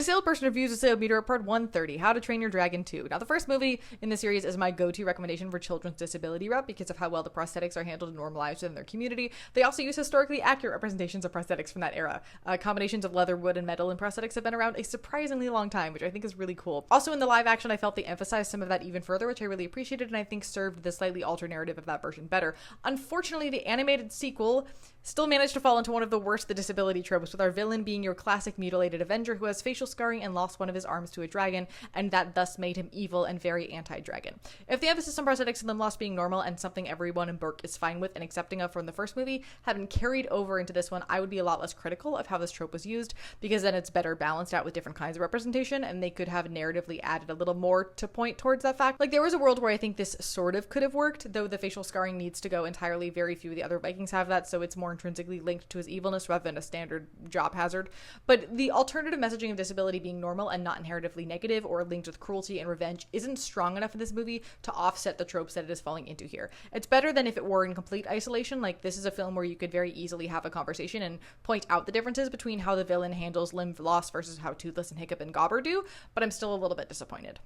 Disabled Person Reviews Disabled Meteor Part 130, How to Train Your Dragon 2. Now, the first movie in the series is my go-to recommendation for children's disability rep because of how well the prosthetics are handled and normalized within their community. They also use historically accurate representations of prosthetics from that era. Combinations of leather, wood, and metal in prosthetics have been around a surprisingly long time, which I think is really cool. Also, in the live action, I felt they emphasized some of that even further, which I really appreciated, and I think served the slightly altered narrative of that version better. Unfortunately, the animated sequel still managed to fall into one of the worst the disability tropes, with our villain being your classic mutilated Avenger who has facial scarring and lost one of his arms to a dragon, and that thus made him evil and very anti-dragon. If the emphasis on prosthetics and limb loss being normal and something everyone in Burke is fine with and accepting of from the first movie had been carried over into this one, I would be a lot less critical of how this trope was used, because then it's better balanced out with different kinds of representation, and they could have narratively added a little more to point towards that fact. Like, there was a world where I think this sort of could have worked, though the facial scarring needs to go entirely. Very few of the other Vikings have that, so it's more intrinsically linked to his evilness rather than a standard job hazard. But the alternative messaging of disability being normal and not inherently negative or linked with cruelty and revenge isn't strong enough in this movie to offset the tropes that it is falling into here. It's better than if it were in complete isolation. Like, this is a film where you could very easily have a conversation and point out the differences between how the villain handles limb loss versus how Toothless and Hiccup and Gobber do, but I'm still a little bit disappointed.